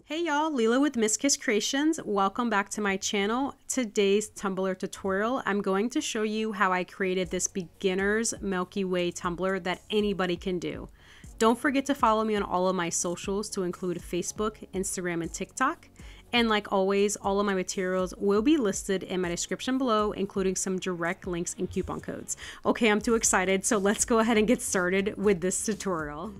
Hey y'all, Leela with Miss Kiss Creations. Welcome back to my channel. Today's tumbler tutorial, I'm going to show you how I created this beginner's Milky Way tumbler that anybody can do. Don't forget to follow me on all of my socials to include Facebook, Instagram, and TikTok. And like always, all of my materials will be listed in my description below, including some direct links and coupon codes. Okay, I'm too excited, so let's go ahead and get started with this tutorial.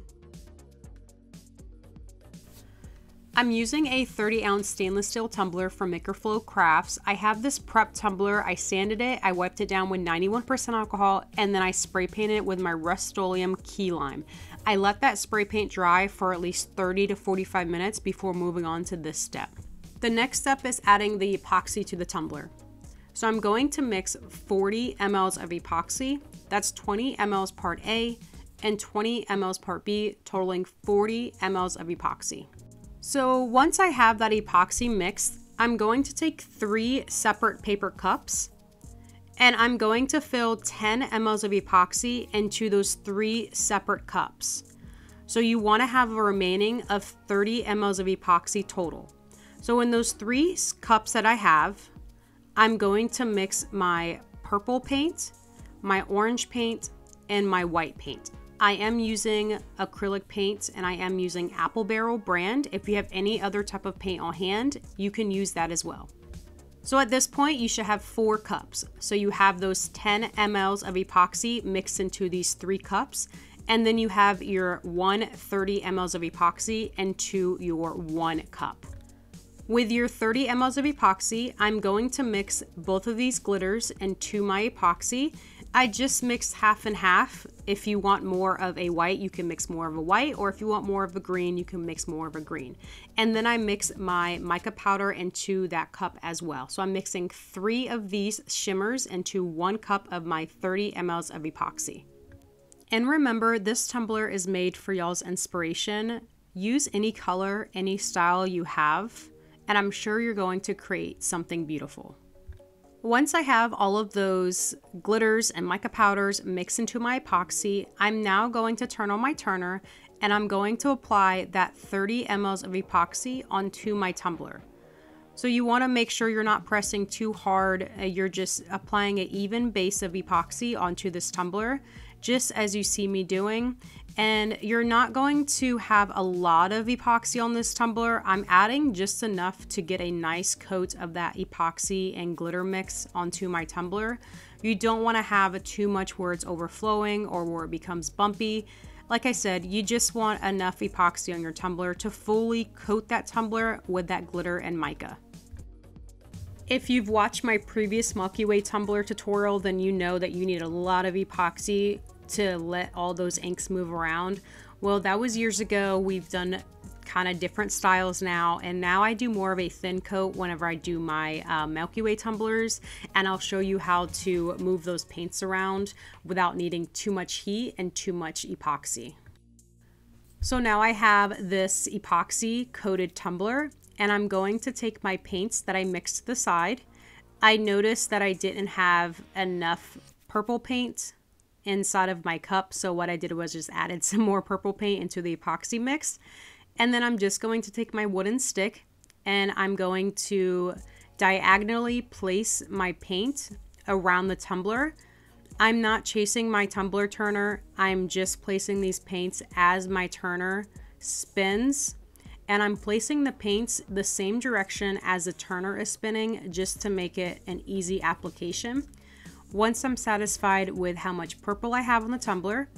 I'm using a 30-ounce stainless steel tumbler from Makerflow Crafts. I have this prep tumbler. I sanded it, I wiped it down with 91% alcohol, and then I spray painted it with my RustOleum key lime. I let that spray paint dry for at least 30 to 45 minutes before moving on to this step. The next step is adding the epoxy to the tumbler. So I'm going to mix 40 mLs of epoxy. That's 20 mLs part A and 20 mLs part B, totaling 40 mLs of epoxy. So once I have that epoxy mixed, I'm going to take 3 separate paper cups and I'm going to fill 10 mLs of epoxy into those 3 separate cups. So you want to have a remaining of 30 mLs of epoxy total. So in those 3 cups that I have, I'm going to mix my purple paint, my orange paint, and my white paint. I am using acrylic paint and I am using Apple Barrel brand. If you have any other type of paint on hand, you can use that as well. So at this point, you should have 4 cups. So you have those 10 mLs of epoxy mixed into these 3 cups. And then you have your 30 mLs of epoxy into your 1 cup. With your 30 mLs of epoxy, I'm going to mix both of these glitters into my epoxy. I just mixed half and half. If you want more of a white, you can mix more of a white, or if you want more of a green, you can mix more of a green. And then I mix my mica powder into that cup as well. So I'm mixing 3 of these shimmers into 1 cup of my 30 mLs of epoxy. And remember, this tumbler is made for y'all's inspiration. Use any color, any style you have, and I'm sure you're going to create something beautiful. Once I have all of those glitters and mica powders mixed into my epoxy, I'm now going to turn on my turner and I'm going to apply that 30 mLs of epoxy onto my tumbler. So you want to make sure you're not pressing too hard. You're just applying an even base of epoxy onto this tumbler, just as you see me doing. And you're not going to have a lot of epoxy on this tumbler. I'm adding just enough to get a nice coat of that epoxy and glitter mix onto my tumbler. You don't want to have too much where it's overflowing or where it becomes bumpy. Like I said, you just want enough epoxy on your tumbler to fully coat that tumbler with that glitter and mica. If you've watched my previous Milkyway tumbler tutorial, then you know that you need a lot of epoxy to let all those inks move around. Well, that was years ago. We've done kind of different styles now, and now I do more of a thin coat whenever I do my Milkyway tumblers, and I'll show you how to move those paints around without needing too much heat and too much epoxy. So now I have this epoxy coated tumbler, and I'm going to take my paints that I mixed to the side. I noticed that I didn't have enough purple paint inside of my cup, so what I did was just added some more purple paint into the epoxy mix. And then I'm just going to take my wooden stick and I'm going to diagonally place my paint around the tumbler. I'm not chasing my tumbler turner. I'm just placing these paints as my turner spins, and I'm placing the paints the same direction as the turner is spinning, just to make it an easy application. Once I'm satisfied with how much purple I have on the tumbler,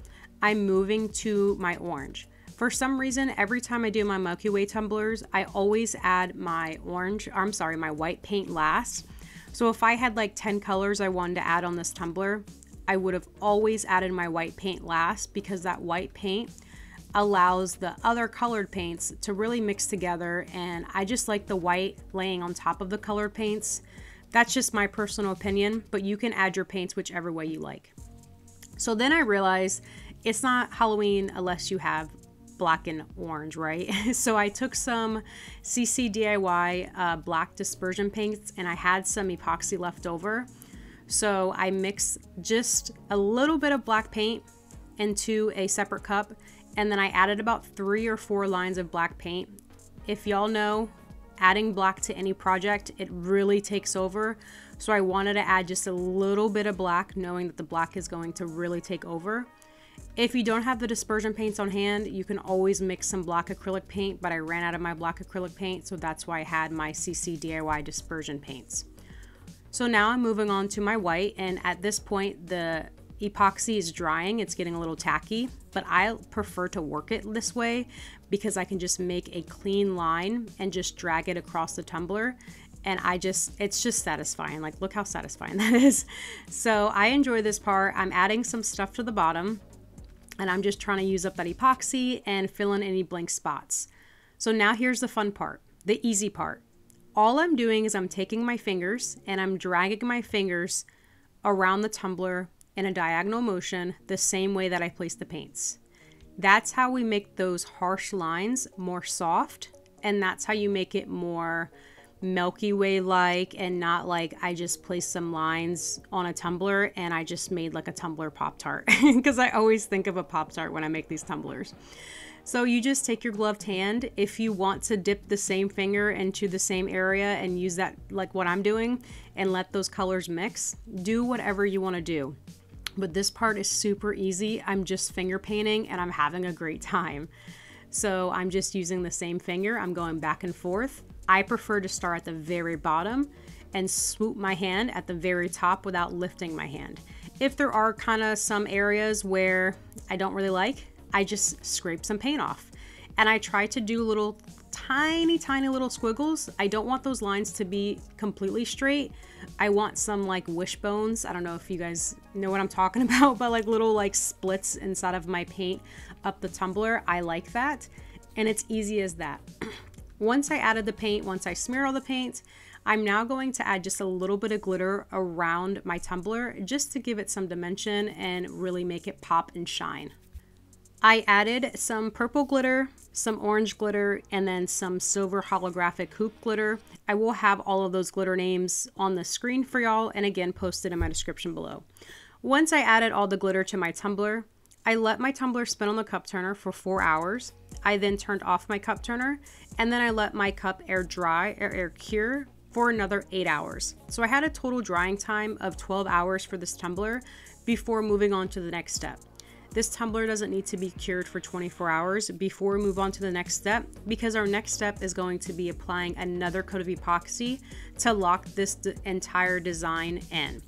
I'm moving to my orange. For some reason, every time I do my Milkyway tumblers, I always add my white paint last. So if I had like 10 colors I wanted to add on this tumbler, I would have always added my white paint last, because that white paint allows the other colored paints to really mix together, and I just like the white laying on top of the colored paints. That's just my personal opinion, but you can add your paints whichever way you like. So then I realized it's not Halloween unless you have black and orange, right? So I took some CCDIY black dispersion paints, and I had some epoxy left over. So I mixed just a little bit of black paint into a separate cup, and then I added about 3 or 4 lines of black paint If y'all know, adding black to any project, it really takes over. So I wanted to add just a little bit of black, knowing that the black is going to really take over. If you don't have the dispersion paints on hand, you can always mix some black acrylic paint, but I ran out of my black acrylic paint, so that's why I had my CCDIY dispersion paints. So now I'm moving on to my white, and at this point the epoxy is drying. It's getting a little tacky, but I prefer to work it this way because I can just make a clean line and just drag it across the tumbler. And it's just satisfying. Like, look how satisfying that is. So I enjoy this part. I'm adding some stuff to the bottom, and I'm just trying to use up that epoxy and fill in any blank spots. So now here's the fun part, the easy part. All I'm doing is I'm taking my fingers and I'm dragging my fingers around the tumbler in a diagonal motion, the same way that I place the paints. That's how we make those harsh lines more soft, and that's how you make it more Milky Way like, and not like I just placed some lines on a tumbler and I just made like a tumbler Pop-Tart, because I always think of a Pop-Tart when I make these tumblers. So you just take your gloved hand. If you want to dip the same finger into the same area and use that like what I'm doing and let those colors mix, do whatever you want to do. But this part is super easy. I'm just finger painting and I'm having a great time. So I'm just using the same finger. I'm going back and forth. I prefer to start at the very bottom and swoop my hand at the very top without lifting my hand. If there are kind of some areas where I don't really like, I just scrape some paint off. And I try to do little tiny little squiggles. I don't want those lines to be completely straight. I want some like wishbones. I don't know if you guys know what I'm talking about, but like little like splits inside of my paint up the tumbler. I like that. And it's easy as that. Once I added the paint, once I smear all the paint, I'm now going to add just a little bit of glitter around my tumbler just to give it some dimension and really make it pop and shine. I added some purple glitter, some orange glitter, and then some silver holographic hoop glitter. I will have all of those glitter names on the screen for y'all, and again posted in my description below. Once I added all the glitter to my tumbler, I let my tumbler spin on the cup turner for 4 hours. I then turned off my cup turner, and then I let my cup air dry or air cure for another 8 hours. So I had a total drying time of 12 hours for this tumbler before moving on to the next step. This tumbler doesn't need to be cured for 24 hours before we move on to the next step, because our next step is going to be applying another coat of epoxy to lock this entire design in.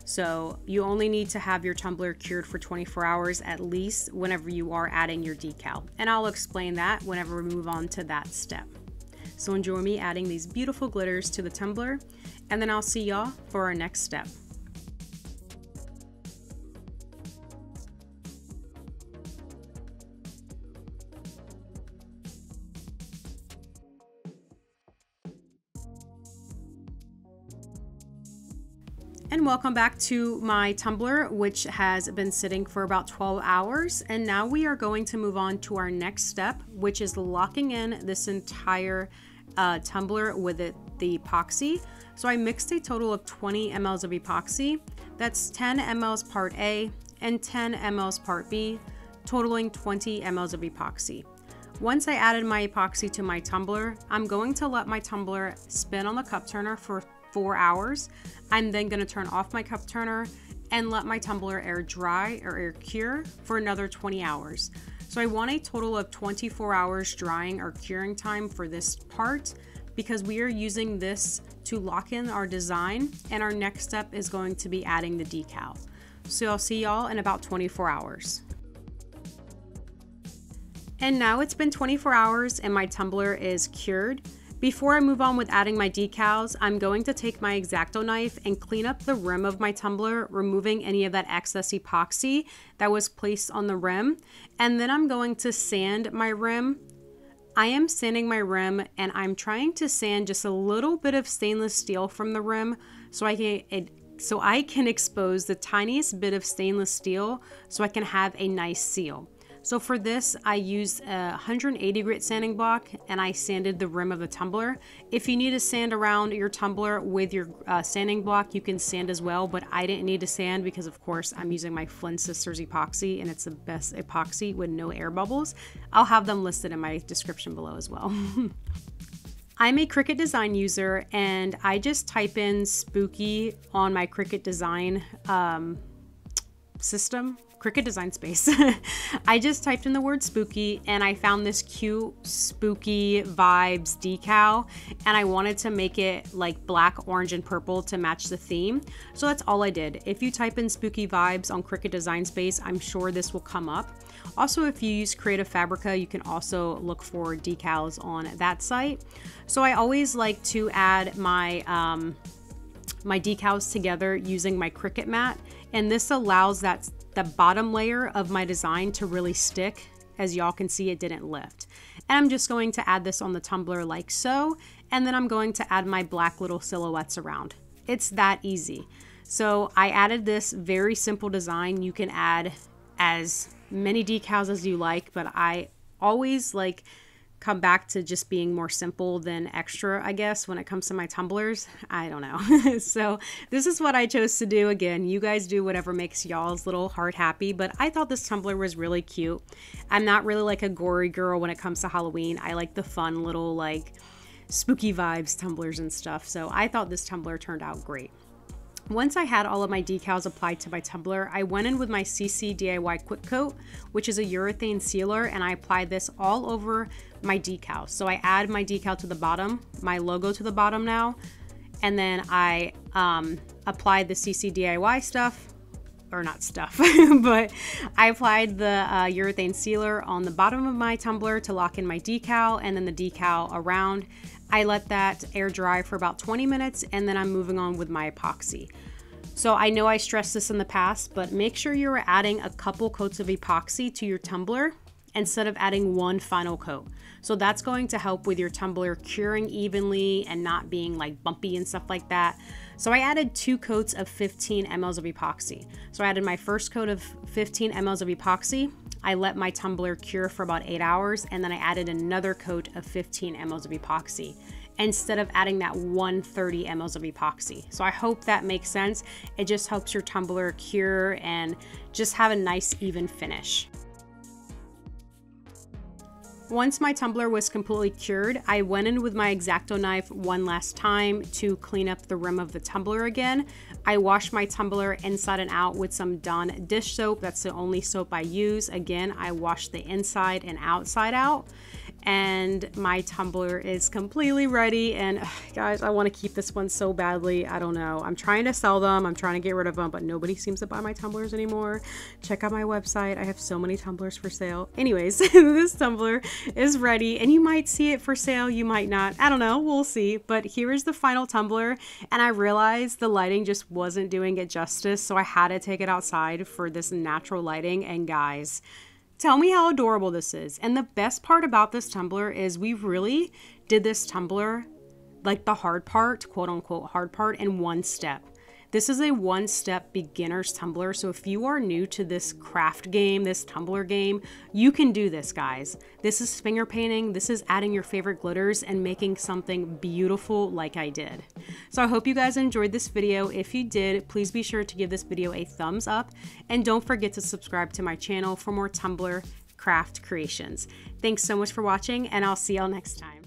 So you only need to have your tumbler cured for 24 hours at least whenever you are adding your decal. And I'll explain that whenever we move on to that step. So enjoy me adding these beautiful glitters to the tumbler, and then I'll see y'all for our next step. And welcome back to my tumbler, which has been sitting for about 12 hours. And now we are going to move on to our next step, which is locking in this entire tumbler with the epoxy. So I mixed a total of 20 mLs of epoxy. That's 10 mLs part A and 10 mLs part B, totaling 20 mLs of epoxy. Once I added my epoxy to my tumbler, I'm going to let my tumbler spin on the cup turner for 4 hours. I'm then going to turn off my cup turner and let my tumbler air dry or air cure for another 20 hours. So I want a total of 24 hours drying or curing time for this part, because we are using this to lock in our design, and our next step is going to be adding the decal. So I'll see y'all in about 24 hours. And now it's been 24 hours and my tumbler is cured. Before I move on with adding my decals, I'm going to take my X-Acto knife and clean up the rim of my tumbler, removing any of that excess epoxy that was placed on the rim. And then I'm going to sand my rim. I am sanding my rim, and I'm trying to sand just a little bit of stainless steel from the rim so I can expose the tiniest bit of stainless steel so I can have a nice seal. So for this, I used a 180 grit sanding block and I sanded the rim of the tumbler. If you need to sand around your tumbler with your sanding block, you can sand as well, but I didn't need to sand because of course I'm using my Flint Sisters epoxy and it's the best epoxy with no air bubbles. I'll have them listed in my description below as well. I'm a Cricut Design user and I just type in spooky on my Cricut Design system. Cricut Design Space. I just typed in the word spooky and I found this cute spooky vibes decal and I wanted to make it like black, orange, and purple to match the theme. So that's all I did. If you type in spooky vibes on Cricut Design Space, I'm sure this will come up. Also, if you use Creative Fabrica, you can also look for decals on that site. So I always like to add my my decals together using my Cricut mat, and this allows the bottom layer of my design to really stick. As y'all can see, it didn't lift. And I'm just going to add this on the tumbler like so, and then I'm going to add my black little silhouettes around. It's that easy. So I added this very simple design. You can add as many decals as you like, but I always like come back to just being more simple than extra, I guess, when it comes to my tumblers. I don't know. So this is what I chose to do. Again, you guys do whatever makes y'all's little heart happy, but I thought this tumbler was really cute. I'm not really like a gory girl when it comes to Halloween. I like the fun little like spooky vibes tumblers and stuff. So I thought this tumbler turned out great. Once I had all of my decals applied to my tumbler, I went in with my CCDIY Quick Coat, which is a urethane sealer, and I applied this all over my decal. So I add my decal to the bottom, my logo to the bottom now, and then I applied the CCDIY stuff, or not stuff, but I applied the urethane sealer on the bottom of my tumbler to lock in my decal, and then the decal around. I let that air dry for about 20 minutes and then I'm moving on with my epoxy. So I know I stressed this in the past, but make sure you're adding a couple coats of epoxy to your tumbler instead of adding one final coat. So that's going to help with your tumbler curing evenly and not being like bumpy and stuff like that. So I added 2 coats of 15 mLs of epoxy. So I added my first coat of 15 mLs of epoxy. I let my tumbler cure for about 8 hours, and then I added another coat of 15 mLs of epoxy instead of adding that 130 mLs of epoxy. So I hope that makes sense. It just helps your tumbler cure and just have a nice even finish. Once my tumbler was completely cured, I went in with my X-Acto knife one last time to clean up the rim of the tumbler again. I washed my tumbler inside and out with some Dawn dish soap. That's the only soap I use. Again, I washed the inside and outside out. And my tumbler is completely ready, and guys, I want to keep this one so badly. I don't know, I'm trying to sell them, I'm trying to get rid of them, but nobody seems to buy my tumblers anymore. Check out my website, I have so many tumblers for sale. Anyways, this tumbler is ready, and you might see it for sale, you might not, I don't know, we'll see. But here is the final tumbler, and I realized the lighting just wasn't doing it justice, so I had to take it outside for this natural lighting. And guys, tell me how adorable this is. And the best part about this tumbler is we really did this tumbler, like the hard part, quote unquote hard part, in one step. This is a one-step beginner's tumbler, so if you are new to this craft game, this tumbler game, you can do this, guys. This is finger painting, this is adding your favorite glitters and making something beautiful like I did. So I hope you guys enjoyed this video. If you did, please be sure to give this video a thumbs up, and don't forget to subscribe to my channel for more tumbler craft creations. Thanks so much for watching, and I'll see y'all next time.